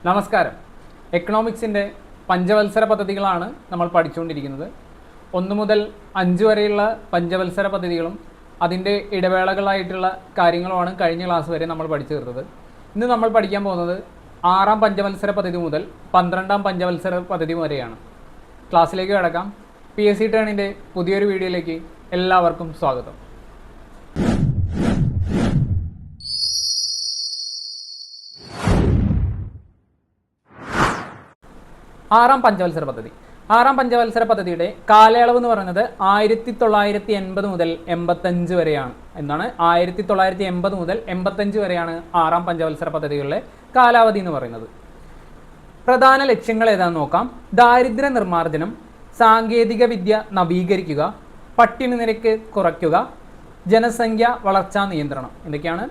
നമസ്കാരം. എക്കണോമിക്സിൻ്റെ പഞ്ചവത്സര പദ്ധതികളാണ് നമ്മൾ പഠിച്ചുകൊണ്ടിരിക്കുന്നത്. 1 മുതൽ 5 വരെയുള്ള പഞ്ചവത്സര പദ്ധതികളും അതിൻ്റെ ഇടവേളകളായിട്ടുള്ള കാര്യങ്ങളുമാണ് കഴിഞ്ഞ ക്ലാസ് വരെ നമ്മൾ പഠിച്ചു തീർത്തത്. ഇന്ന് നമ്മൾ പഠിക്കാൻ പോകുന്നത് 6ാം പഞ്ചവത്സര പദ്ധതി മുതൽ 12ാം പഞ്ചവത്സര പദ്ധതി വരെയാണ്. ക്ലാസ്സിലേക്ക് കടക്കാം. PSC ടേണിൻ്റെ പുതിയൊരു വീഡിയോയിലേക്ക് എല്ലാവർക്കും സ്വാഗതം. 6ാം പഞ്ചവത്സര പദ്ധതി. 6ാം പഞ്ചവത്സര പദ്ധതിയുടെ കാലയളവ് എന്ന് പറയുന്നത് 1980 മുതൽ 85 വരെയാണ്. എന്താണ് 1980 മുതൽ 85 വരെയാണ് 6ാം പഞ്ചവത്സര പദ്ധതികളുടെ കാലാവധി എന്ന് പറയുന്നത്. പ്രധാന ലക്ഷ്യങ്ങൾ ഏതാണെന്ന് നോക്കാം. ദാരിദ്ര്യ നിർമ്മാർജ്ജനം, സാങ്കേതിക വിദ്യ നവീകരിക്കുക, പട്ടിണി നിരക്ക് കുറയ്ക്കുക, ജനസംഖ്യ വളർച്ചാ നിയന്ത്രണം. എന്തൊക്കെയാണ്?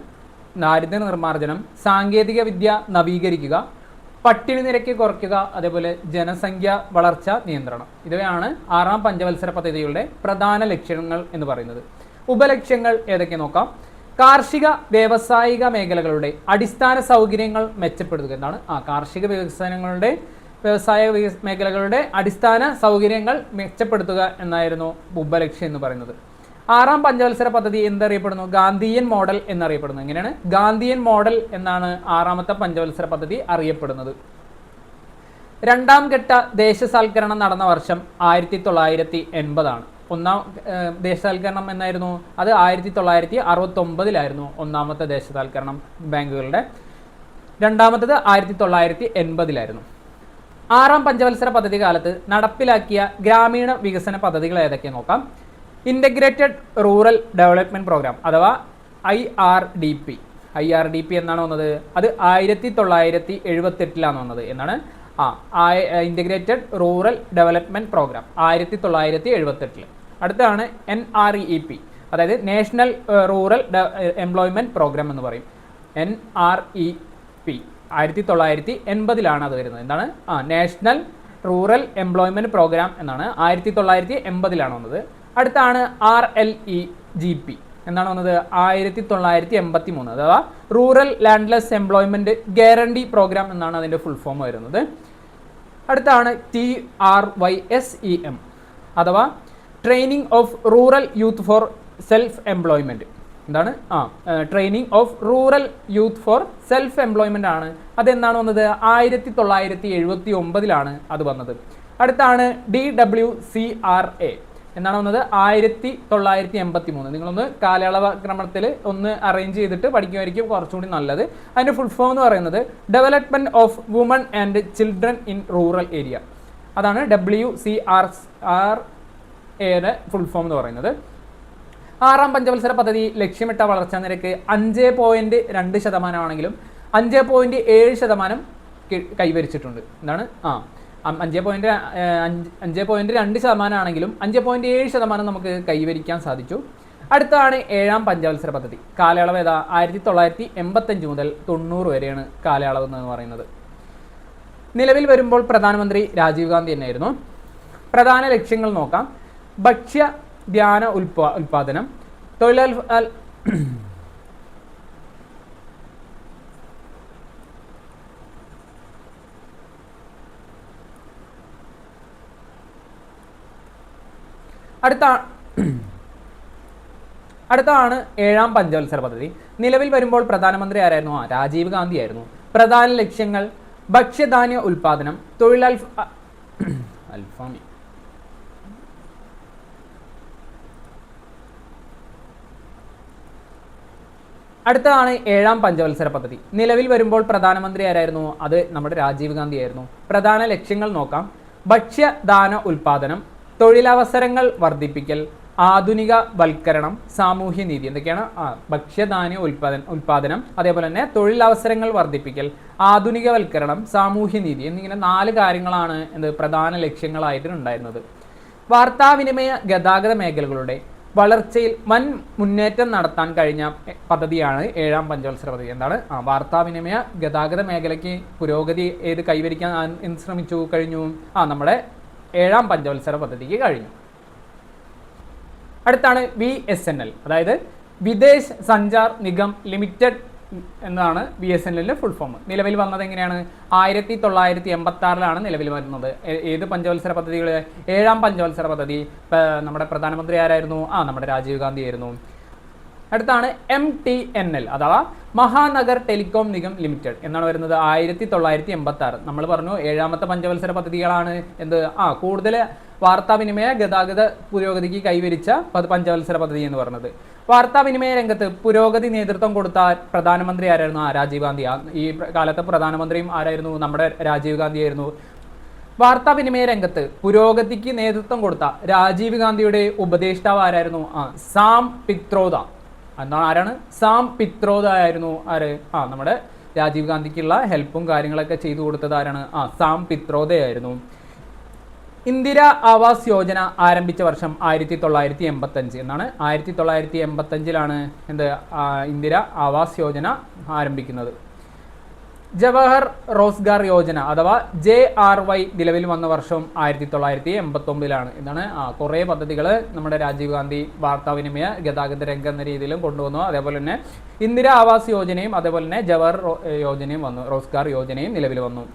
ദാരിദ്ര്യ നിർമ്മാർജ്ജനം, സാങ്കേതിക വിദ്യ നവീകരിക്കുക, പട്ടിണി നിരക്ക് കുറയ്ക്കുക, അതേപോലെ ജനസംഖ്യ വളർച്ച നിയന്ത്രണം. ഇവയാണ് 6ാം പഞ്ചവത്സര പദ്ധതികളുടെ പ്രധാന ലക്ഷ്യങ്ങൾ എന്ന് പറയുന്നത്. ഉപലക്ഷ്യങ്ങൾ ഏതൊക്കെ നോക്കാം. കാർഷിക വ്യാവസായിക മേഖലകളുടെ അടിസ്ഥാന സൗകര്യങ്ങൾ മെച്ചപ്പെടുത്തുക. എന്താണ്? കാർഷിക വ്യവസായ മേഖലകളുടെ അടിസ്ഥാന സൗകര്യങ്ങൾ മെച്ചപ്പെടുത്തുക എന്നായിരുന്നു ഉപലക്ഷ്യം എന്ന് പറയുന്നത്. 6ാം പഞ്ചവത്സര പദ്ധതി എന്തറിയപ്പെടുന്നു? ഗാന്ധിയൻ മോഡൽ എന്നറിയപ്പെടുന്നു. എങ്ങനെയാണ്? ഗാന്ധിയൻ മോഡൽ എന്നാണ് 6ാമത്തെ പഞ്ചവത്സര പദ്ധതി അറിയപ്പെടുന്നത്. 2ാം ഘട്ട ദേശസാൽക്കരണം നടന്ന വർഷം 1980 ആണ്. 1ാം ദേശസാൽക്കരണം എന്നായിരുന്നു? അത് 1969 ഒന്നാമത്തെ ദേശസാൽക്കരണം ബാങ്കുകളുടെ. 2ാമത്തേത് 1980 6ാം പഞ്ചവത്സര പദ്ധതി കാലത്ത് നടപ്പിലാക്കിയ ഗ്രാമീണ വികസന പദ്ധതികൾ ഏതൊക്കെ നോക്കാം. ഇൻ്റഗ്രേറ്റഡ് റൂറൽ ഡെവലപ്മെൻറ്റ് പ്രോഗ്രാം അഥവാ IRDP എന്നാണ് വന്നത്. അത് 1978 വന്നത്. എന്നാണ് ഇൻ്റഗ്രേറ്റഡ് റൂറൽ ഡെവലപ്മെൻറ്റ് പ്രോഗ്രാം 1978. അടുത്താണ് NREP, അതായത് നാഷണൽ റൂറൽ എംപ്ലോയ്മെൻറ്റ് പ്രോഗ്രാം എന്ന് പറയും. NREP 1980 അത് വരുന്നത്. എന്താണ്? നാഷണൽ റൂറൽ എംപ്ലോയ്മെൻറ്റ് പ്രോഗ്രാം എന്നാണ് 1980 വന്നത്. അടുത്താണ് RLEGP എന്നാണ് വന്നത് 1983, അഥവാ rural landless employment guarantee programme എന്നാണ് അതിൻ്റെ ഫുൾ ഫോം വരുന്നത്. അടുത്താണ് TRYSEM അഥവാ training of rural youth for self employment. എന്താണ്? Training of rural youth for self employment ആണ്. അതെന്താണ് വന്നത്? 1979 അത് വന്നത്. അടുത്താണ് DWCRA എന്നാണ് വന്നത് 1983. നിങ്ങളൊന്ന് കാലയളവ് ക്രമത്തിൽ ഒന്ന് അറേഞ്ച് ചെയ്തിട്ട് പഠിക്കുമായിരിക്കും കുറച്ചുകൂടി നല്ലത്. അതിൻ്റെ ഫുൾ ഫോം എന്ന് പറയുന്നത് development of woman and children in rural area. അതാണ് WCRAയുടെ ഫുൾ ഫോം എന്ന് പറയുന്നത്. 6ാം പഞ്ചവത്സര പദ്ധതി ലക്ഷ്യമിട്ട വളർച്ചാ നിരക്ക് 5.2% ആണെങ്കിലും 5.7% കൈവരിച്ചിട്ടുണ്ട്. എന്താണ്? 5.2% ആണെങ്കിലും 5.7% നമുക്ക് കൈവരിക്കാൻ സാധിച്ചു. അടുത്താണ് 7ാം പഞ്ചവത്സര പദ്ധതി. കാലയളവ് ഏതാ? 1985 മുതൽ 90 വരെയാണ് കാലയളവ് എന്ന് പറയുന്നത്. നിലവിൽ വരുമ്പോൾ പ്രധാനമന്ത്രി രാജീവ് ഗാന്ധി തന്നെയായിരുന്നു. പ്രധാന ലക്ഷ്യങ്ങൾ നോക്കാം. ഭക്ഷ്യധാന്യ ഉൽപാദനം, അടുത്താണ് 7ാം പഞ്ചവത്സര പദ്ധതി. നിലവിൽ വരുമ്പോൾ പ്രധാനമന്ത്രി ആരായിരുന്നു? രാജീവ് ഗാന്ധി ആയിരുന്നു. പ്രധാന ലക്ഷ്യങ്ങൾ ഭക്ഷ്യധാന്യ ഉൽപാദനം, അടുത്തതാണ് 7ാം പഞ്ചവത്സര പദ്ധതി. നിലവിൽ വരുമ്പോൾ പ്രധാനമന്ത്രി ആരായിരുന്നു? അത് നമ്മുടെ രാജീവ് ഗാന്ധി ആയിരുന്നു. പ്രധാന ലക്ഷ്യങ്ങൾ നോക്കാം. ഭക്ഷ്യധാന്യ ഉൽപാദനം, തൊഴിലവസരങ്ങൾ വർദ്ധിപ്പിക്കൽ, ആധുനിക വൽക്കരണം, സാമൂഹ്യ നീതി. എന്തൊക്കെയാണ്? ഭക്ഷ്യധാന്യ ഉൽപാദനം, അതേപോലെ തന്നെ തൊഴിലവസരങ്ങൾ വർദ്ധിപ്പിക്കൽ, ആധുനികവൽക്കരണം, സാമൂഹ്യ നീതി എന്നിങ്ങനെ 4 കാര്യങ്ങളാണ് പ്രധാന ലക്ഷ്യങ്ങളായിട്ട് ഉണ്ടായിരുന്നത്. വാർത്താവിനിമയ ഗതാഗത മേഖലകളുടെ വളർച്ചയിൽ വൻ മുന്നേറ്റം നടത്താൻ കഴിഞ്ഞ പദ്ധതിയാണ് 7ാം പഞ്ചവത്സര പദ്ധതി. എന്താണ്? വാർത്താവിനിമയ ഗതാഗത മേഖലയ്ക്ക് പുരോഗതി കൈവരിക്കാൻ ശ്രമിച്ചു കഴിഞ്ഞു. നമ്മുടെ 7ാം പഞ്ചവത്സര പദ്ധതിക്ക് കഴിഞ്ഞു. അടുത്താണ് VSNL, അതായത് വിദേശ് സഞ്ചാർ നിഗം ലിമിറ്റഡ് എന്നതാണ് BSNLന്റെ ഫുൾ ഫോം. നിലവിൽ വന്നത് എങ്ങനെയാണ്? 1986 നിലവിൽ വരുന്നത്. ഏത് പഞ്ചവത്സര പദ്ധതികൾ? 7ാം പഞ്ചവത്സര പദ്ധതി. നമ്മുടെ പ്രധാനമന്ത്രി ആരായിരുന്നു? നമ്മുടെ രാജീവ് ഗാന്ധി ആയിരുന്നു. അടുത്താണ് MTNL അഥവാ മഹാനഗർ ടെലികോം നിഗം ലിമിറ്റഡ് എന്നാണ് വരുന്നത്. 1986. നമ്മൾ പറഞ്ഞു 7ാമത്തെ പഞ്ചവത്സര പദ്ധതികളാണ് എന്ത് കൂടുതൽ വാർത്താവിനിമയ ഗതാഗത പുരോഗതിക്ക് കൈവരിച്ച പഞ്ചവത്സര പദ്ധതി എന്ന് പറയുന്നത്. വാർത്താവിനിമയ രംഗത്ത് പുരോഗതി നേതൃത്വം കൊടുത്ത പ്രധാനമന്ത്രി ആരായിരുന്നു? രാജീവ് ഗാന്ധി. ഈ കാലത്തെ പ്രധാനമന്ത്രിയും ആരായിരുന്നു? നമ്മുടെ രാജീവ് ഗാന്ധി ആയിരുന്നു. വാർത്താവിനിമയ രംഗത്ത് പുരോഗതിക്ക് നേതൃത്വം കൊടുത്ത രാജീവ് ഗാന്ധിയുടെ ഉപദേഷ്ടാവ് ആരായിരുന്നു? സാം പിത്രോദ. എന്താണ്? ആരാണ്? സാം പിത്രോദ ആയിരുന്നു. ആര്? നമ്മുടെ രാജീവ് ഗാന്ധിക്കുള്ള ഹെൽപ്പും കാര്യങ്ങളൊക്കെ ചെയ്തു കൊടുത്തത് ആരാണ്? സാം പിത്രോദയായിരുന്നു. ഇന്ദിര ആവാസ് യോജന ആരംഭിച്ച വർഷം 1985 എന്നാണ്. 1985 എന്ത് ഇന്ദിര ആവാസ് യോജന ആരംഭിക്കുന്നത്. ജവഹർ റോസ്ഗാർ യോജന അഥവാ JRY നിലവിൽ വന്ന വർഷം 1989 എന്താണ്? കുറേ പദ്ധതികൾ നമ്മുടെ രാജീവ് ഗാന്ധി വാർത്താവിനിമയ ഗതാഗത രംഗം എന്ന രീതിയിലും കൊണ്ടുവന്നു. അതേപോലെ തന്നെ ഇന്ദിര ആവാസ് യോജനയും അതേപോലെ തന്നെ ജവഹർ യോജനയും വന്നു. റോസ്ഗാർ യോജനയും നിലവിൽ വന്നു.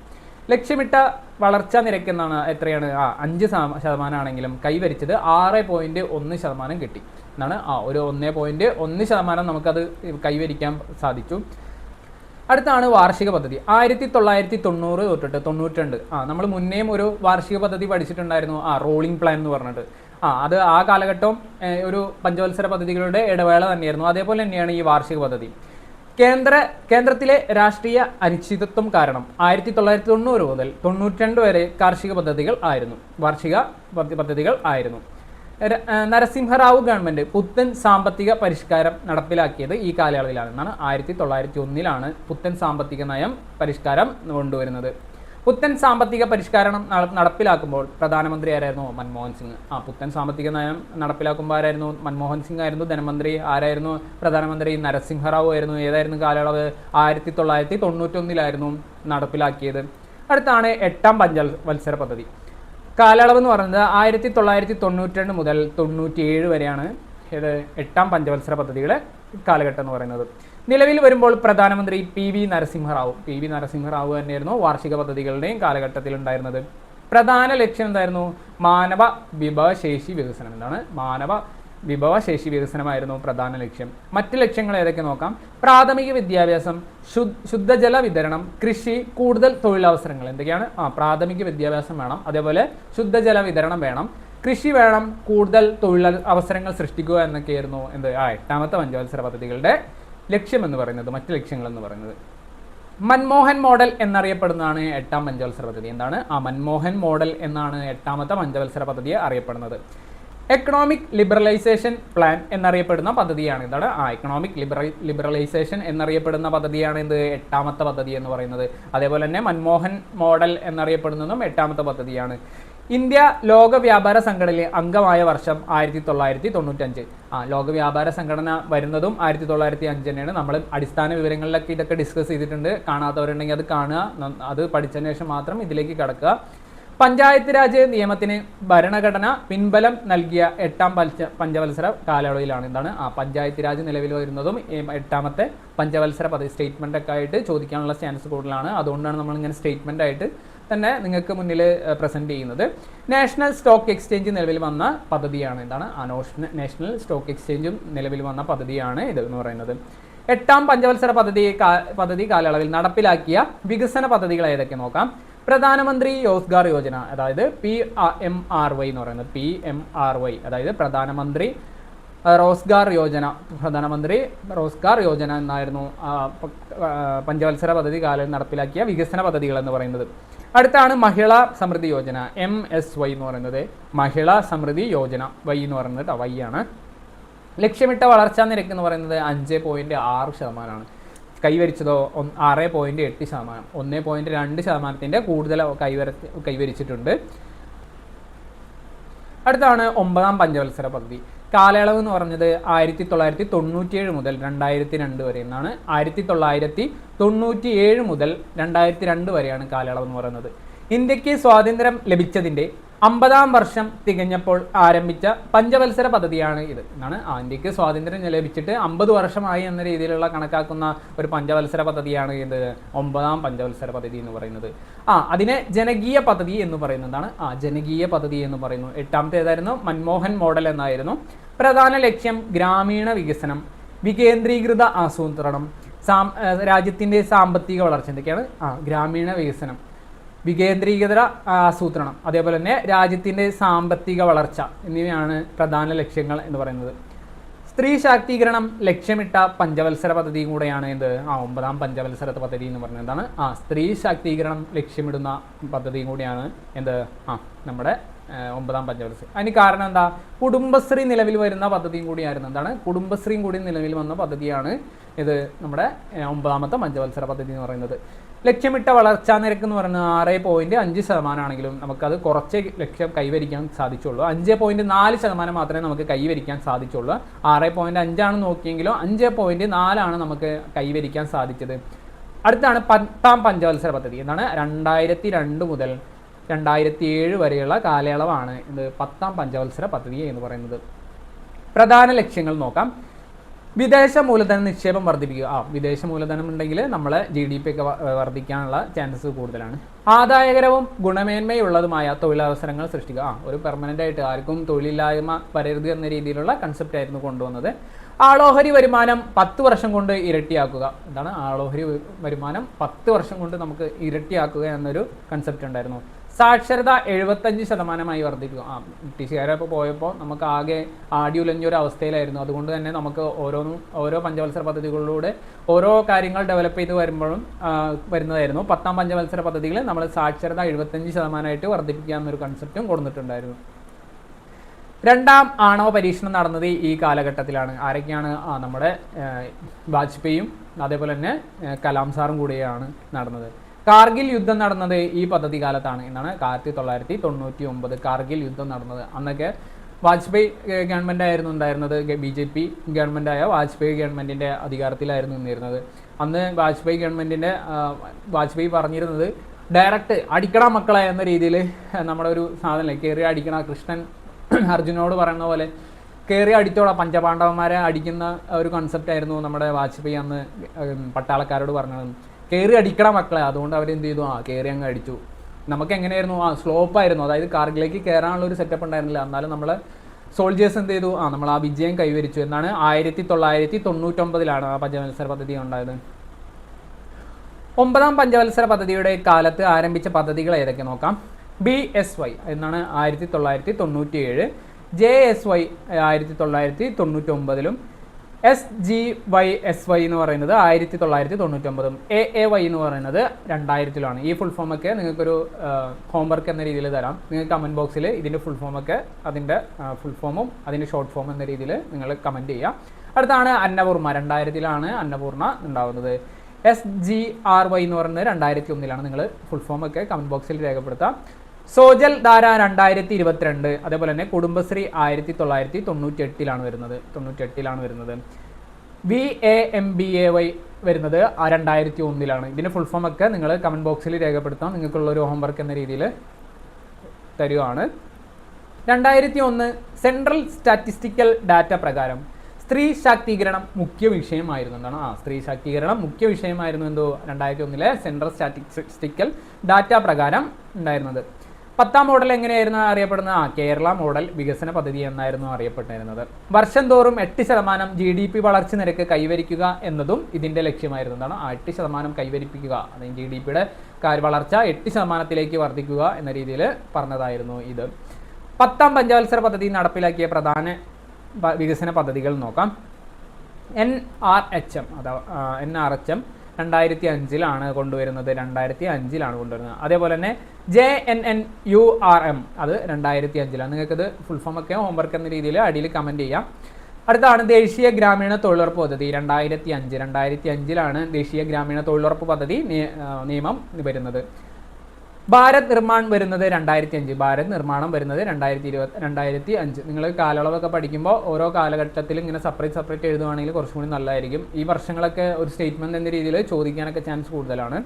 ലക്ഷ്യമിട്ട വളർച്ചാ നിരക്ക് എന്നാണ് എത്രയാണ്? 5% ആണെങ്കിലും കൈവരിച്ചത് 6.1% കിട്ടി എന്നാണ്. ഒരു 1.1% നമുക്കത് കൈവരിക്കാൻ സാധിച്ചു. അടുത്താണ് വാർഷിക പദ്ധതി. 1990 തൊട്ടിട്ട് 92. നമ്മൾ മുന്നേയും ഒരു വാർഷിക പദ്ധതി പഠിച്ചിട്ടുണ്ടായിരുന്നു. റോളിംഗ് പ്ലാൻ എന്ന് പറഞ്ഞിട്ട്. അത് ആ കാലഘട്ടം ഒരു പഞ്ചവത്സര പദ്ധതികളുടെ ഇടവേള തന്നെയായിരുന്നു. അതേപോലെ തന്നെയാണ് ഈ വാർഷിക പദ്ധതി. കേന്ദ്രത്തിലെ രാഷ്ട്രീയ അനിശ്ചിതത്വം കാരണം 1990 മുതൽ 92 വരെ കാർഷിക പദ്ധതികൾ ആയിരുന്നു, വാർഷിക പദ്ധതികൾ ആയിരുന്നു. നരസിംഹറാവു ഗവൺമെന്റ് പുത്തൻ സാമ്പത്തിക പരിഷ്കാരം നടപ്പിലാക്കിയത് ഈ കാലയളവിലാണ് എന്നാണ്. 1901 പുത്തൻ സാമ്പത്തിക നയം പരിഷ്കാരം കൊണ്ടുവരുന്നത്. പുത്തൻ സാമ്പത്തിക പരിഷ്കാരം നടപ്പിലാക്കുമ്പോൾ പ്രധാനമന്ത്രി ആരായിരുന്നു? മൻമോഹൻ സിംഗ്. പുത്തൻ സാമ്പത്തിക നയം നടപ്പിലാക്കുമ്പോൾ ആരായിരുന്നു? മൻമോഹൻ സിംഗ് ആയിരുന്നു. ധനമന്ത്രി ആരായിരുന്നു? പ്രധാനമന്ത്രി നരസിംഹറാവു ആയിരുന്നു. ഏതായിരുന്നു കാലയളവ്? 1991 നടപ്പിലാക്കിയത്. അടുത്താണ് 8ാം പഞ്ചവത്സര പദ്ധതി. കാലയളവ് എന്ന് പറയുന്നത് 1992 മുതൽ 97 വരെയാണ്. ഇത് 8ാം പഞ്ചവത്സര പദ്ധതിയുടെ കാലഘട്ടം എന്ന് പറയുന്നത്. നിലവിൽ വരുമ്പോൾ പ്രധാനമന്ത്രി PV നരസിംഹറാവു തന്നെയായിരുന്നു വാർഷിക പദ്ധതികളുടെയും കാലഘട്ടത്തിൽ ഉണ്ടായിരുന്നത്. പ്രധാന ലക്ഷ്യം എന്തായിരുന്നു? മാനവ വിഭവശേഷി വികസനം. എന്താണ്? മാനവ വിഭവശേഷി വികസനമായിരുന്നു പ്രധാന ലക്ഷ്യം. മറ്റ് ലക്ഷ്യങ്ങൾ ഏതൊക്കെ നോക്കാം. പ്രാഥമിക വിദ്യാഭ്യാസം, ശുദ്ധജല വിതരണം, കൃഷി, കൂടുതൽ തൊഴിലവസരങ്ങൾ. എന്തൊക്കെയാണ്? പ്രാഥമിക വിദ്യാഭ്യാസം വേണം, അതേപോലെ ശുദ്ധജല വിതരണം വേണം, കൃഷി വേണം, കൂടുതൽ തൊഴിൽ അവസരങ്ങൾ സൃഷ്ടിക്കുക എന്നൊക്കെയായിരുന്നു 8ാമത്തെ പഞ്ചവത്സര പദ്ധതികളുടെ ലക്ഷ്യം എന്ന് പറയുന്നത്. മറ്റ് ലക്ഷ്യങ്ങൾ എന്ന് പറയുന്നത് മൻമോഹൻ മോഡൽ എന്നറിയപ്പെടുന്നതാണ് 8ാം പഞ്ചവത്സര പദ്ധതി. എന്താണ്? മൻമോഹൻ മോഡൽ എന്നാണ് 8ാമത്തെ പഞ്ചവത്സര പദ്ധതിയെ അറിയപ്പെടുന്നത്. എക്കണോമിക് ലിബറലൈസേഷൻ പ്ലാൻ എന്നറിയപ്പെടുന്ന പദ്ധതിയാണ്. എന്താണ്? എക്കണോമിക് ലിബറലൈസേഷൻ എന്നറിയപ്പെടുന്ന പദ്ധതിയാണ് എന്ത്? 8ാമത്തെ പദ്ധതി എന്ന് പറയുന്നത്. അതേപോലെ തന്നെ മൻമോഹൻ മോഡൽ എന്നറിയപ്പെടുന്നതും 8ാമത്തെ പദ്ധതിയാണ്. ഇന്ത്യ ലോക വ്യാപാര സംഘടനയിൽ അംഗമായ വർഷം 1995. ലോക വ്യാപാര സംഘടന വരുന്നതും 1905 തന്നെയാണ്. നമ്മൾ അടിസ്ഥാന വിവരങ്ങളിലൊക്കെ ഇതൊക്കെ ഡിസ്കസ് ചെയ്തിട്ടുണ്ട്. കാണാത്തവരുണ്ടെങ്കിൽ അത് കാണുക. അത് പഠിച്ചതിന് ശേഷം മാത്രം ഇതിലേക്ക് കടക്കുക. പഞ്ചായത്ത് രാജ് നിയമത്തിന് ഭരണഘടന പിൻബലം നൽകിയ 8ാം പഞ്ചവത്സര കാലയളവിലാണ്. എന്താണ്? പഞ്ചായത്ത് രാജ് നിലവിൽ വരുന്നതും 8ാമത്തെ പഞ്ചവത്സര പദ്ധതി സ്റ്റേറ്റ്മെൻ്റ് ഒക്കെ ആയിട്ട് ചോദിക്കാനുള്ള ചാൻസ് കൂടുതലാണ്. അതുകൊണ്ടാണ് നമ്മളിങ്ങനെ സ്റ്റേറ്റ്മെൻ്റ് ആയിട്ട് തന്നെ നിങ്ങൾക്ക് മുന്നിൽ പ്രസൻറ്റ് ചെയ്യുന്നത്. നാഷണൽ സ്റ്റോക്ക് എക്സ്ചേഞ്ച് നിലവിൽ വന്ന പദ്ധതിയാണ്. എന്താണ്? നാഷണൽ സ്റ്റോക്ക് എക്സ്ചേഞ്ചും നിലവിൽ വന്ന പദ്ധതിയാണ് ഇത് എന്ന് പറയുന്നത്. 8ാം പഞ്ചവത്സര പദ്ധതി കാലയളവിൽ നടപ്പിലാക്കിയ വികസന പദ്ധതികൾ ഏതൊക്കെ നോക്കാം. പ്രധാനമന്ത്രി റോസ്ഗാർ യോജന, അതായത് PMRY എന്ന് പറയുന്നത്. PMRY അതായത് പ്രധാനമന്ത്രി റോസ്ഗാർ യോജന എന്നായിരുന്നു പഞ്ചവത്സര പദ്ധതി കാലം നടപ്പിലാക്കിയ വികസന പദ്ധതികൾ എന്ന് പറയുന്നത്. അടുത്താണ് മഹിളാ സമൃദ്ധി യോജന, MSY എന്ന് പറയുന്നത്. മഹിളാ സമൃദ്ധി യോജന Y എന്ന് പറയുന്നത് Y ആണ്. ലക്ഷ്യമിട്ട വളർച്ചാ നിരക്ക് എന്ന് പറയുന്നത് 5.6%. കൈവരിച്ചതോ 6.8%. 1.2% കൂടുതൽ കൈവരിച്ചിട്ടുണ്ട്. അടുത്താണ് 9ാം പഞ്ചവത്സര പദ്ധതി. കാലയളവ് എന്ന് പറഞ്ഞത് 1997 മുതൽ 2002 വരെ എന്നാണ്. 1997 മുതൽ 2002 വരെയാണ് കാലയളവ് എന്ന് പറയുന്നത്. ഇന്ത്യക്ക് സ്വാതന്ത്ര്യം ലഭിച്ചതിൻ്റെ 50-ാം വർഷം തികഞ്ഞപ്പോൾ ആരംഭിച്ച പഞ്ചവത്സര പദ്ധതിയാണ് ഇത് എന്നാണ്. ഇന്ത്യക്ക് സ്വാതന്ത്ര്യം ലഭിച്ചിട്ട് 50 വർഷമായി എന്ന രീതിയിലുള്ള കണക്കാക്കുന്ന ഒരു പഞ്ചവത്സര പദ്ധതിയാണ് ഇത് 9-ാം പഞ്ചവത്സര പദ്ധതി എന്ന് പറയുന്നത്. അതിനെ ജനകീയ പദ്ധതി എന്ന് പറയുന്നതാണ്. ജനകീയ പദ്ധതി എന്ന് പറയുന്നു. 8-ാമത്തെ ഏതായിരുന്നു? മൻമോഹൻ മോഡൽ എന്നായിരുന്നു. പ്രധാന ലക്ഷ്യം ഗ്രാമീണ വികസനം, വികേന്ദ്രീകൃത ആസൂത്രണം, രാജ്യത്തിൻ്റെ സാമ്പത്തിക വളർച്ച. എന്തൊക്കെയാണ്? ഗ്രാമീണ വികസനം, വികേന്ദ്രീകൃത ആസൂത്രണം, അതേപോലെ തന്നെ രാജ്യത്തിൻ്റെ സാമ്പത്തിക വളർച്ച എന്നിവയാണ് പ്രധാന ലക്ഷ്യങ്ങൾ എന്ന് പറയുന്നത്. സ്ത്രീ ശാക്തീകരണം ലക്ഷ്യമിട്ട പഞ്ചവത്സര പദ്ധതിയും കൂടെയാണ് ഇത് 9-ാം പഞ്ചവത്സര പദ്ധതി എന്ന് പറയുന്നത്. എന്താണ്? സ്ത്രീ ശാക്തീകരണം ലക്ഷ്യമിടുന്ന പദ്ധതിയും കൂടിയാണ് എന്ത് നമ്മുടെ 9-ാം പഞ്ചവത്സരം. അതിന് കാരണം എന്താ? കുടുംബശ്രീ നിലവിൽ വരുന്ന പദ്ധതിയും കൂടിയായിരുന്നു. എന്താണ്? കുടുംബശ്രീയും കൂടി നിലവിൽ വന്ന പദ്ധതിയാണ് ഇത് നമ്മുടെ 9-ാമത്തെ പഞ്ചവത്സര പദ്ധതി എന്ന് പറയുന്നത്. ലക്ഷ്യമിട്ട വളർച്ചാ നിരക്ക് എന്ന് പറയുന്നത് 6.5% ആണെങ്കിലും നമുക്കത് കുറച്ച് ലക്ഷ്യം കൈവരിക്കാൻ സാധിച്ചുള്ളൂ. 5.4% മാത്രമേ നമുക്ക് കൈവരിക്കാൻ സാധിച്ചുള്ളൂ. 6.5 നോക്കിയെങ്കിലും 5.4 നമുക്ക് കൈവരിക്കാൻ സാധിച്ചത്. അടുത്താണ് 10-ാം പഞ്ചവത്സര പദ്ധതി. എന്താണ്? 2002 മുതൽ 2007 വരെയുള്ള കാലയളവാണ് ഇത് 10-ാം പഞ്ചവത്സര പദ്ധതി എന്ന് പറയുന്നത്. പ്രധാന ലക്ഷ്യങ്ങൾ നോക്കാം. വിദേശ മൂലധന നിക്ഷേപം വർദ്ധിപ്പിക്കുക. വിദേശ മൂലധനം ഉണ്ടെങ്കിൽ നമ്മളെ GDP ഒക്കെ വർദ്ധിക്കാനുള്ള ചാൻസസ് കൂടുതലാണ്. ആദായകരവും ഗുണമേന്മയുള്ളതുമായ തൊഴിലവസരങ്ങൾ സൃഷ്ടിക്കുക. ഒരു പെർമനൻ്റ് ആയിട്ട് ആർക്കും തൊഴിലില്ലായ്മ വരരുത് എന്ന രീതിയിലുള്ള കൺസെപ്റ്റ് ആയിരുന്നു കൊണ്ടുവന്നത്. ആളോഹരി വരുമാനം 10 വർഷം കൊണ്ട് ഇരട്ടിയാക്കുക. എന്താണ്? ആളോഹരി വരുമാനം 10 വർഷം കൊണ്ട് നമുക്ക് ഇരട്ടിയാക്കുക എന്നൊരു കൺസെപ്റ്റ് ഉണ്ടായിരുന്നു. സാക്ഷരത 75% വർദ്ധിക്കുക. ബ്രിട്ടീഷുകാരപ്പോൾ പോയപ്പോൾ നമുക്ക് ആകെ ആടിയുലഞ്ഞൊരു അവസ്ഥയിലായിരുന്നു. അതുകൊണ്ട് തന്നെ നമുക്ക് ഓരോ പഞ്ചവത്സര പദ്ധതികളിലൂടെ ഓരോ കാര്യങ്ങൾ ഡെവലപ്പ് ചെയ്ത് വരുന്നതായിരുന്നു. 10-ാം പഞ്ചവത്സര പദ്ധതിയിൽ നമ്മൾ സാക്ഷരത 75% വർദ്ധിപ്പിക്കുക എന്നൊരു കൺസെപ്റ്റും കൊടുത്തിട്ടുണ്ടായിരുന്നു. 2-ാം ആണവ പരീക്ഷണം നടന്നത് ഈ കാലഘട്ടത്തിലാണ്. ആരൊക്കെയാണ്? നമ്മുടെ വാജ്പേയിയും അതേപോലെ തന്നെ കലാം സാറും കൂടിയാണ് നടന്നത്. കാർഗിൽ യുദ്ധം നടന്നത് ഈ പദ്ധതി കാലത്താണ്. എന്നാണ് 1999 കാർഗിൽ യുദ്ധം നടന്നത്. അന്നൊക്കെ വാജ്പേയി ഗവൺമെൻറ് ആയിരുന്നു ഉണ്ടായിരുന്നത്. BJP ഗവൺമെൻറ്റായ വാജ്പേയി ഗവൺമെൻറ്റിൻ്റെ അധികാരത്തിലായിരുന്നു നിന്നിരുന്നത്. അന്ന് വാജ്പേയി പറഞ്ഞിരുന്നത് ഡയറക്റ്റ് അടിക്കണ മക്കളെ എന്ന രീതിയിൽ നമ്മുടെ ഒരു സാധനമല്ലേ കയറി അടിക്കണ, കൃഷ്ണൻ അർജുനോട് പറയുന്ന പോലെ കയറി അടിച്ചോളാം പഞ്ചപാണ്ഡവന്മാരെ അടിക്കുന്ന ഒരു കൺസെപ്റ്റായിരുന്നു നമ്മുടെ വാജ്പേയി അന്ന് പട്ടാളക്കാരോട് പറഞ്ഞത്. കയറി അടിക്കണ മക്കളെ. അതുകൊണ്ട് അവരെന്ത് ചെയ്തു? കയറി അങ്ങ് അടിച്ചു. നമുക്ക് എങ്ങനെയായിരുന്നു? സ്ലോപ്പായിരുന്നു. അതായത് കാർഗിലേക്ക് കയറാനുള്ള ഒരു സെറ്റപ്പ് ഉണ്ടായിരുന്നില്ല. എന്നാലും നമ്മൾ സോൾജേഴ്സ് എന്ത് ചെയ്തു? നമ്മൾ ആ വിജയം കൈവരിച്ചു. എന്നാണ് 1999 ആ പഞ്ചവത്സര പദ്ധതി ഉണ്ടായത്. 9-ാം പഞ്ചവത്സര പദ്ധതിയുടെ കാലത്ത് ആരംഭിച്ച പദ്ധതികൾ ഏതൊക്കെ നോക്കാം. BSY എന്നാണ് 1997, JSY 1999, SGYSY എന്ന് പറയുന്നത് 1999, AAY എന്ന് പറയുന്നത് 2000 ഈ ഫുൾ ഫോമൊക്കെ നിങ്ങൾക്കൊരു ഹോംവർക്ക് എന്ന രീതിയിൽ തരാം. നിങ്ങൾ കമൻറ്റ് ബോക്സിൽ ഇതിൻ്റെ ഫുൾ ഫോമൊക്കെ, അതിൻ്റെ ഫുൾ ഫോമും അതിൻ്റെ ഷോർട്ട് ഫോം എന്ന രീതിയിൽ നിങ്ങൾ കമൻറ്റ് ചെയ്യുക. അടുത്താണ് അന്നപൂർണ്ണ. 2000 അന്നപൂർണ്ണ ഉണ്ടാകുന്നത്. SGRY എന്ന് പറയുന്നത് 2001 നിങ്ങൾ ഫുൾ ഫോമൊക്കെ കമൻറ്റ് ബോക്സിൽ രേഖപ്പെടുത്താം. സോജൽ ധാര 2022, അതേപോലെ തന്നെ കുടുംബശ്രീ 1998 വരുന്നത്. VAMBAY വരുന്നത് 2001. ഇതിൻ്റെ ഫുൾ ഫോം ഒക്കെ നിങ്ങൾ കമൻറ്റ് ബോക്സിൽ രേഖപ്പെടുത്താം. നിങ്ങൾക്കുള്ളൊരു ഹോംവർക്ക് എന്ന രീതിയിൽ തരുവാണ്. 2001 സെൻട്രൽ സ്റ്റാറ്റിസ്റ്റിക്കൽ ഡാറ്റ പ്രകാരം സ്ത്രീ ശാക്തീകരണം മുഖ്യ വിഷയമായിരുന്നു. എന്താണ്? സ്ത്രീ ശാക്തീകരണം മുഖ്യ വിഷയമായിരുന്നു. 2001 സെൻട്രൽ സ്റ്റാറ്റിസ്റ്റിക്കൽ ഡാറ്റ പ്രകാരം ഉണ്ടായിരുന്നത്. 10-ാം മോഡൽ എങ്ങനെയായിരുന്നു അറിയപ്പെടുന്നത്? കേരള മോഡൽ വികസന പദ്ധതി എന്നായിരുന്നു അറിയപ്പെട്ടിരുന്നത്. വർഷം തോറും 8% GDP വളർച്ച നിരക്ക് കൈവരിക്കുക എന്നതും ഇതിൻ്റെ ലക്ഷ്യമായിരുന്നു. എന്താണ്? 8% കൈവരിപ്പിക്കുക, അതായത് GDPയുടെ വളർച്ച 8% വർദ്ധിക്കുക എന്ന രീതിയിൽ പറഞ്ഞതായിരുന്നു ഇത്. 10-ാം പഞ്ചവത്സര പദ്ധതി നടപ്പിലാക്കിയ പ്രധാന വികസന പദ്ധതികൾ നോക്കാം. NRHM 2005 കൊണ്ടുവരുന്നത്. അതേപോലെ തന്നെ JNNURM അത് 2005. നിങ്ങൾക്കത് ഫുൾ ഫോം ഒക്കെ ഹോംവർക്ക് എന്ന രീതിയിൽ അടിയിൽ കമൻറ്റ് ചെയ്യാം. അടുത്താണ് ദേശീയ ഗ്രാമീണ തൊഴിലുറപ്പ് പദ്ധതി. 2005 ദേശീയ ഗ്രാമീണ തൊഴിലുറപ്പ് പദ്ധതി നിയമം വരുന്നത്. ഭാരത് നിർമ്മാൺ വരുന്നത് 2005. ഭാരത് നിർമ്മാണം വരുന്നത് 2005. നിങ്ങൾ കാലയളവൊക്കെ പഠിക്കുമ്പോൾ ഓരോ കാലഘട്ടത്തിൽ ഇങ്ങനെ സെപ്പറേറ്റ് എഴുതുവാണെങ്കിൽ കുറച്ചും കൂടി നല്ലതായിരിക്കും. ഈ വർഷങ്ങളൊക്കെ ഒരു സ്റ്റേറ്റ്മെൻറ്റ് എന്ന രീതിയിൽ ചോദിക്കാനൊക്കെ ചാൻസ് കൂടുതലാണ്.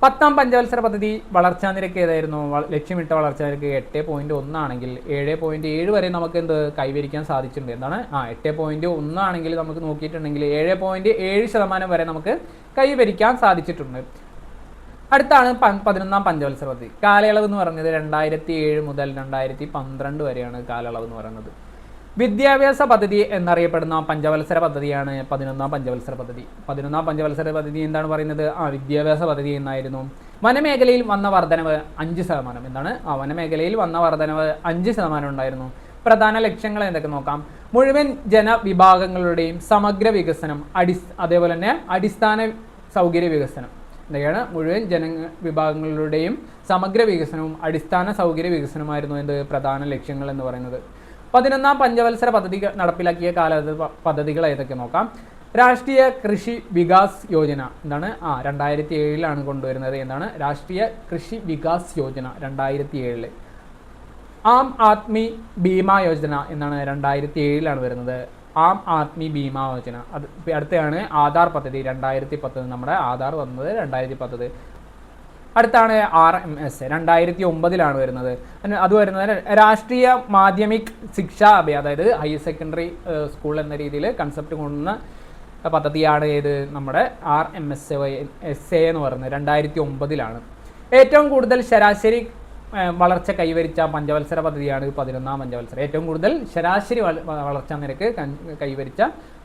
10ാം പഞ്ചവത്സര പദ്ധതി വളർച്ചാ നിരക്ക് ഏതായിരുന്നു? ലക്ഷ്യമിട്ട വളർച്ചാ നിരക്ക് 8.1 ആണെങ്കിൽ 7.7 വരെ നമുക്ക് എന്ത് കൈവരിക്കാൻ സാധിച്ചിട്ടുണ്ട്. എന്താണ് 8.1 ആണെങ്കിൽ നമുക്ക് നോക്കിയിട്ടുണ്ടെങ്കിൽ 7.7% വരെ നമുക്ക് കൈവരിക്കാൻ സാധിച്ചിട്ടുണ്ട്. അടുത്താണ് 11ാം പഞ്ചവത്സര പദ്ധതി. കാലയളവ് എന്ന് പറയുന്നത് 2007 മുതൽ 2012 വരെയാണ് കാലയളവ് എന്ന് പറയുന്നത്. വിദ്യാഭ്യാസ പദ്ധതി എന്നറിയപ്പെടുന്ന പഞ്ചവത്സര പദ്ധതിയാണ് 11ാം പഞ്ചവത്സര പദ്ധതി. 11ാം പഞ്ചവത്സര പദ്ധതി എന്താണ് പറയുന്നത്? വിദ്യാഭ്യാസ പദ്ധതി എന്നായിരുന്നു. വനമേഖലയിൽ വന്ന വർധനവ് 5%. എന്താണ്? വനമേഖലയിൽ വന്ന വർധനവ് 5% ഉണ്ടായിരുന്നു. പ്രധാന ലക്ഷ്യങ്ങൾ എന്തൊക്കെ നോക്കാം. മുഴുവൻ ജനവിഭാഗങ്ങളുടെയും സമഗ്ര വികസനം, അതേപോലെ തന്നെ അടിസ്ഥാന സൗകര്യ വികസനം. എന്തൊക്കെയാണ്? മുഴുവൻ ജനവിഭാഗങ്ങളുടെയും സമഗ്ര വികസനവും അടിസ്ഥാന സൗകര്യ വികസനമായിരുന്നു എന്ത് പ്രധാന ലക്ഷ്യങ്ങൾ എന്ന് പറയുന്നത്. 11ാം പഞ്ചവത്സര പദ്ധതി നടപ്പിലാക്കിയ പദ്ധതികൾ ഏതൊക്കെ നോക്കാം. രാഷ്ട്രീയ കൃഷി വികാസ് യോജന എന്താണ്? 2007 കൊണ്ടുവരുന്നത്. എന്താണ്? രാഷ്ട്രീയ കൃഷി വികാസ് യോജന 2007. ആം ആദ്മി ബീമാ യോജന എന്നാണ് 2007 വരുന്നത്. ആം ആദ്മി ബീമാ യോജന. അത് അടുത്താണ് ആധാർ പദ്ധതി 2010. നമ്മുടെ ആധാർ വന്നത് 2010. അടുത്താണ് RMS 2009 വരുന്നത്. അത് വരുന്നത് രാഷ്ട്രീയ മാധ്യമിക് ശിക്ഷാ അഭിയാൻ, അതായത് ഹയർ സെക്കൻഡറി സ്കൂൾ എന്ന രീതിയിൽ കൺസെപ്റ്റ് കൊണ്ടുവന്ന പദ്ധതിയാണ് ഏത്? നമ്മുടെ RMSA എന്ന് പറയുന്നത് 2009. ഏറ്റവും കൂടുതൽ ശരാശരി വളർച്ച കൈവരിച്ച പഞ്ചവത്സര പദ്ധതിയാണ് 11ാം പഞ്ചവത്സരം. ഏറ്റവും കൂടുതൽ ശരാശരി വളർച്ചാ നിരക്ക് കൈവരിച്ച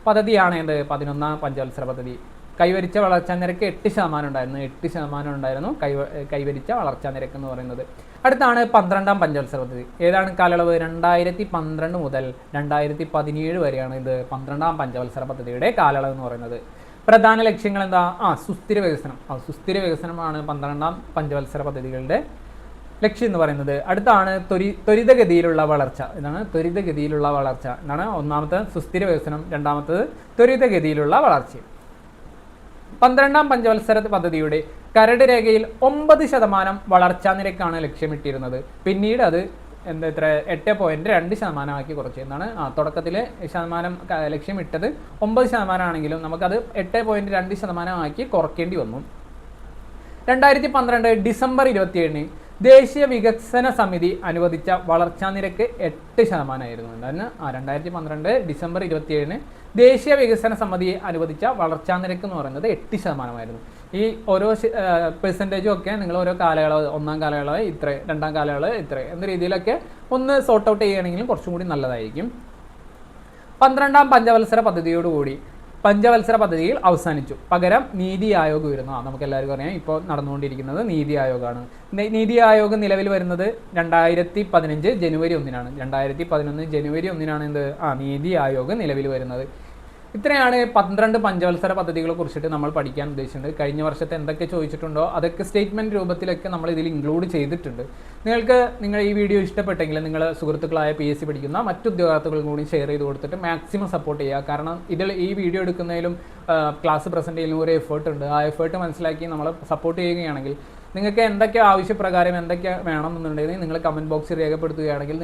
പദ്ധതിയാണ് ഏത്? 11ാം പഞ്ചവത്സര പദ്ധതി. കൈവരിച്ച വളർച്ചാ നിരക്ക് 8% ഉണ്ടായിരുന്നു. 8% ഉണ്ടായിരുന്നു കൈവരിച്ച വളർച്ചാ നിരക്ക് എന്ന് പറയുന്നത്. അടുത്താണ് 12ാം പഞ്ചവത്സര പദ്ധതി. ഏതാണ് കാലയളവ്? 2012 മുതൽ 2017 വരെയാണ് ഇത് 12ാം പഞ്ചവത്സര പദ്ധതിയുടെ കാലയളവ് എന്ന് പറയുന്നത്. പ്രധാന ലക്ഷ്യങ്ങൾ എന്താ? സുസ്ഥിര വികസനം. സുസ്ഥിര വികസനമാണ് 12ാം പഞ്ചവത്സര പദ്ധതികളുടെ ലക്ഷ്യം എന്ന് പറയുന്നത്. അടുത്താണ് ത്വരിതഗതിയിലുള്ള വളർച്ച. ഇതാണ് ത്വരിതഗതിയിലുള്ള വളർച്ച. എന്താണ്? ഒന്നാമത്തെ സുസ്ഥിര വികസനം, രണ്ടാമത്തത് ത്വരിതഗതിയിലുള്ള വളർച്ച. 12ാം പഞ്ചവത്സര പദ്ധതിയുടെ കരട് രേഖയിൽ 9% വളർച്ചാ നിരക്കാണ് ലക്ഷ്യമിട്ടിരുന്നത്. പിന്നീട് അത് 8.2% കുറച്ച്. എന്താണ്? തുടക്കത്തിൽ ശതമാനം ലക്ഷ്യമിട്ടത് 9% ആണെങ്കിലും നമുക്കത് 8.2% കുറയ്ക്കേണ്ടി വന്നു. 2012 ഡിസംബർ 27 ദേശീയ വികസന സമിതി അനുവദിച്ച വളർച്ചാ നിരക്ക് 8% ആയിരുന്നു. എന്താണ്? 2012 ഡിസംബർ 27 ദേശീയ വികസന സമിതി അനുവദിച്ച വളർച്ചാ നിരക്ക് എന്ന് പറയുന്നത് 8% ഈ ഓരോ പെർസെൻറ്റേജും ഒക്കെ നിങ്ങൾ ഓരോ കാലയളവ്, 1ാം കാലയളവ് ഇത്ര, 2ാം കാലയളവ് ഇത്ര എന്ന രീതിയിലൊക്കെ ഒന്ന് സോർട്ട് ഔട്ട് ചെയ്യുകയാണെങ്കിലും കുറച്ചും കൂടി നല്ലതായിരിക്കും. 12ാം പഞ്ചവത്സര പദ്ധതിയോടുകൂടി പഞ്ചവത്സര പദ്ധതിയിൽ അവസാനിച്ചു. പകരം നീതി ആയോഗ് വരുന്നു. നമുക്ക് എല്ലാവർക്കും അറിയാം, ഇപ്പോൾ നടന്നുകൊണ്ടിരിക്കുന്നത് നീതി ആയോഗാണ്. നീതി ആയോഗ് നിലവിൽ വരുന്നത് 2015 ജനുവരി 1 2011 ജനുവരി 1 എന്ത്? നീതി ആയോഗ് നിലവിൽ വരുന്നത്. ഇത്രയാണ് 12 പഞ്ചവത്സര പദ്ധതികളെ കുറിച്ചിട്ട് നമ്മൾ പഠിക്കാൻ ഉദ്ദേശിച്ചിട്ടുണ്ട്. കഴിഞ്ഞ വർഷത്തെ എന്തൊക്കെ ചോദിച്ചിട്ടുണ്ടോ അതൊക്കെ സ്റ്റേറ്റ്മെൻറ്റ് രൂപത്തിലൊക്കെ നമ്മൾ ഇതിൽ ഇൻക്ലൂഡ് ചെയ്തിട്ടുണ്ട്. നിങ്ങൾ ഈ വീഡിയോ ഇഷ്ടപ്പെട്ടെങ്കിൽ നിങ്ങൾ സുഹൃത്തുക്കളായ PSC പഠിക്കുന്ന മറ്റു ഉദ്യോഗാർത്ഥികളും കൂടി ഷെയർ ചെയ്ത് കൊടുത്തിട്ട് മാക്സിമം സപ്പോർട്ട് ചെയ്യുക. കാരണം ഈ വീഡിയോ എടുക്കുന്നതിലും ക്ലാസ് പ്രസൻറ്റ് ചെയ്യുന്നതിലും ഒരു എഫേർട്ട് ഉണ്ട്. ആ എഫേർട്ട് മനസ്സിലാക്കി നമ്മൾ സപ്പോർട്ട് ചെയ്യുകയാണെങ്കിൽ നിങ്ങൾക്ക് എന്തൊക്കെ ആവശ്യപ്രകാരം എന്തൊക്കെ വേണമെന്നുണ്ടെങ്കിൽ നിങ്ങൾ കമൻറ്റ് ബോക്സിൽ രേഖപ്പെടുത്തുകയാണെങ്കിൽ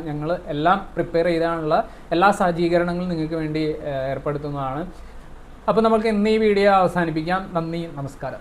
ഞങ്ങൾ എല്ലാം പ്രിപ്പയർ ചെയ്താനുള്ള എല്ലാ സജ്ജീകരണങ്ങളും നിങ്ങൾക്ക് വേണ്ടി ഏർപ്പെടുത്തുന്നതാണ്. അപ്പോൾ നമുക്ക് ഇന്ന് ഈ വീഡിയോ അവസാനിപ്പിക്കാം. നന്ദി, നമസ്കാരം.